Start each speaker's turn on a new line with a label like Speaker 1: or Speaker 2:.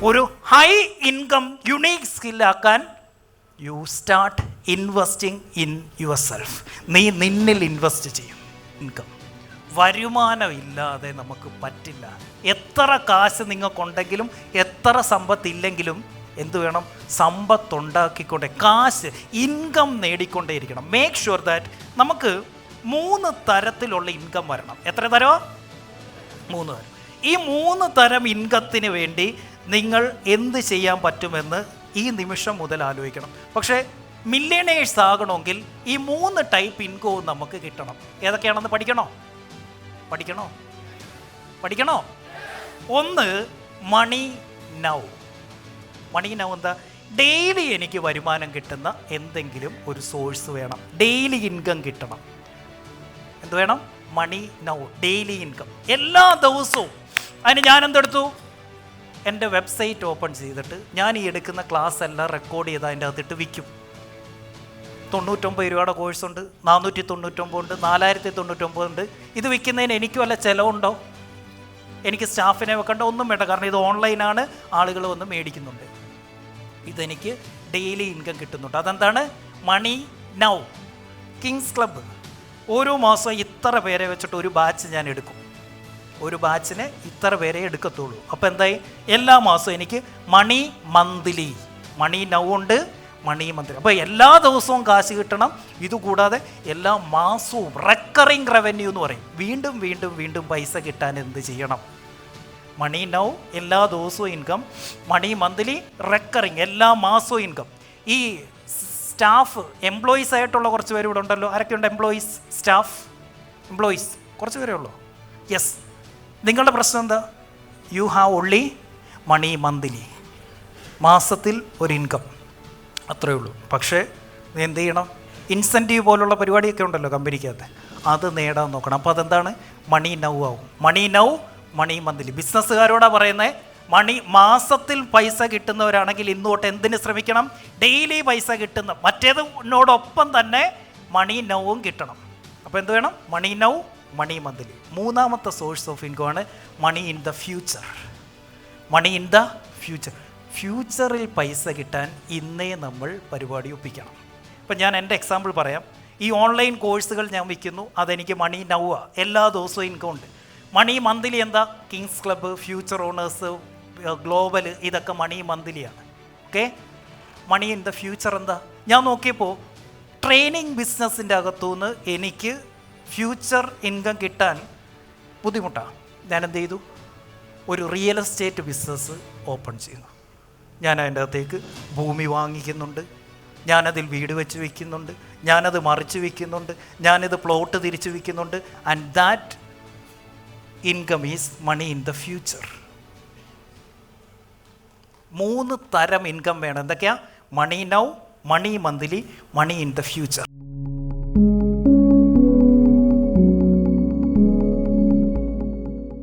Speaker 1: ഒരു high income unique സ്കില്ലാക്കാൻ you start investing in yourself. നീ നിന്നിൽ ഇൻവെസ്റ്റ് ചെയ്യും. ഇൻകം വരുമാനം ഇല്ലാതെ നമുക്ക് പറ്റില്ല. എത്ര കാശ് നിങ്ങൾക്കുണ്ടെങ്കിലും എത്ര സമ്പത്തില്ലെങ്കിലും എന്ത് വേണം? സമ്പത്തുണ്ടാക്കിക്കൊണ്ടേ, കാശ് ഇൻകം നേടിക്കൊണ്ടേയിരിക്കണം. മേക്ക് ഷുവർ ദാറ്റ് നമുക്ക് 3 തരത്തിലുള്ള ഇൻകം വരണം. എത്ര തരമോ? 3 തരം. ഈ 3 തരം ഇൻകത്തിന് വേണ്ടി നിങ്ങൾ എന്ത് ചെയ്യാൻ പറ്റുമെന്ന് ഈ നിമിഷം മുതൽ ആലോചിക്കണം. പക്ഷേ മില്യണേഴ്സ് ആകണമെങ്കിൽ ഈ 3 ടൈപ്പ് ഇൻകവും നമുക്ക് കിട്ടണം. ഏതൊക്കെയാണെന്ന് പഠിക്കണോ? 1, മണി നൗ. മണി നൗ എന്താ? ഡെയിലി എനിക്ക് വരുമാനം കിട്ടുന്ന എന്തെങ്കിലും ഒരു സോഴ്സ് വേണം. ഡെയിലി ഇൻകം കിട്ടണം. എന്ത് വേണം? Money now, daily income. എല്ലാ ദിവസവും. അതിന് ഞാൻ എന്തെടുത്തു? എൻ്റെ വെബ്സൈറ്റ് ഓപ്പൺ ചെയ്തിട്ട് ഞാൻ ഈ എടുക്കുന്ന ക്ലാസ് എല്ലാം റെക്കോർഡ് ചെയ്ത് അതിൻ്റെ അകത്തിട്ട് വിൽക്കും. 99 രൂപയുടെ കോഴ്സുണ്ട്, 499 ഉണ്ട്, 4099 ഉണ്ട്. ഇത് വിൽക്കുന്നതിന് എനിക്ക് വല്ല ചിലവുണ്ടോ? എനിക്ക് സ്റ്റാഫിനെ വെക്കേണ്ട ഒന്നും വേണ്ട. കാരണം ഇത് ഓൺലൈനാണ്, ആളുകൾ വന്ന് മേടിക്കുന്നുണ്ട്. ഇതെനിക്ക് ഡെയിലി ഇൻകം കിട്ടുന്നുണ്ട്. അതെന്താണ്? മണി നൗ. കിങ്സ് ക്ലബ്ബ് ഓരോ മാസം ഇത്ര പേരെ വെച്ചിട്ട് ഒരു ബാച്ച് ഞാൻ എടുക്കും. ഒരു ബാച്ചിന് ഇത്ര പേരെ എടുക്കത്തുള്ളൂ. അപ്പോൾ എന്തായി? എല്ലാ മാസവും എനിക്ക് മണി മന്ത്ലി. മണി നൗ ഉണ്ട്, മണി മന്ത്ലി. അപ്പോൾ എല്ലാ ദിവസവും കാശ് കിട്ടണം. ഇതുകൂടാതെ എല്ലാ മാസവും റെക്കറിങ് റവന്യൂ എന്ന് പറയും. വീണ്ടും വീണ്ടും വീണ്ടും പൈസ കിട്ടാൻ എന്ത് ചെയ്യണം? മണി നൗ, എല്ലാ ദിവസവും ഇൻകം. മണി മന്ത്ലി, റെക്കറിങ്, എല്ലാ മാസവും ഇൻകം. ഈ സ്റ്റാഫ്, എംപ്ലോയീസ് ആയിട്ടുള്ള കുറച്ച് പേര് ഇവിടെ ഉണ്ടല്ലോ. ആരൊക്കെയുണ്ട്? എംപ്ലോയീസ്, സ്റ്റാഫ്, എംപ്ലോയീസ് കുറച്ച് പേരേ ഉള്ളൂ. യെസ്. നിങ്ങളുടെ പ്രശ്നം എന്താ? You have only money monthly. മാസത്തിൽ ഒരു ഇൻകം, അത്രയേ ഉള്ളൂ. പക്ഷേ നീ എന്ത് ചെയ്യണം? ഇൻസെൻറ്റീവ് പോലുള്ള പരിപാടിയൊക്കെ ഉണ്ടല്ലോ കമ്പനിക്കകത്ത്, അത് നേടാൻ നോക്കണം. അപ്പോൾ അതെന്താണ്? മണി നൗ ആവും. മണി നൗ, മണി മന്ത്ലി. ബിസിനസ്സുകാരോടാണ് പറയുന്നത്, മാസത്തിൽ പൈസ കിട്ടുന്നവരാണെങ്കിൽ ഇന്ന് തൊട്ട് എന്തിന് ശ്രമിക്കണം? ഡെയിലി പൈസ കിട്ടുന്ന, മറ്റേതിനോടൊപ്പം തന്നെ മണി നൗവും കിട്ടണം. അപ്പോൾ എന്ത് വേണം? Money now, money monthly. 3ാമത്തെ സോഴ്സ് ഓഫ് ഇൻകം ആണ് money in the future. Money in the future. ഫ്യൂച്ചറിൽ പൈസ കിട്ടാൻ ഇന്നേ നമ്മൾ പരിപാടി ഒപ്പിക്കണം. ഇപ്പം ഞാൻ എൻ്റെ എക്സാമ്പിൾ പറയാം. ഈ ഓൺലൈൻ കോഴ്സുകൾ ഞാൻ വിൽക്കുന്നു, അതെനിക്ക് മണി നൗ ആ. എല്ലാ ദിവസവും ഇൻകം ഉണ്ട്. മണി മന്ത്ലി എന്താ? Kings club, future owners, global, ഇതൊക്കെ മണി മന്ത്ലിയാണ്. Okay. Money in the future എന്താ? ഞാൻ നോക്കിയപ്പോൾ ട്രെയിനിങ് ബിസിനസ്സിൻ്റെ അകത്തുനിന്ന് എനിക്ക് ഫ്യൂച്ചർ ഇൻകം കിട്ടാൻ ബുദ്ധിമുട്ടാണ്. ഞാൻ എന്ത് ചെയ്തു? ഒരു റിയൽ എസ്റ്റേറ്റ് ബിസിനസ് ഓപ്പൺ ചെയ്യുന്നു. ഞാൻ അതിൻ്റെ അകത്തേക്ക് ഭൂമി വാങ്ങിക്കുന്നുണ്ട്, ഞാനതിൽ വീട് വെച്ച് വിൽക്കുന്നുണ്ട്, ഞാനത് മറിച്ച് വിൽക്കുന്നുണ്ട്, ഞാനിത് പ്ലോട്ട് തിരിച്ച് വിൽക്കുന്നുണ്ട്. And that income is money in the future. 3 തരം ഇൻകം വേണം. എന്തൊക്കെയാ? Money now, money monthly, money in the future.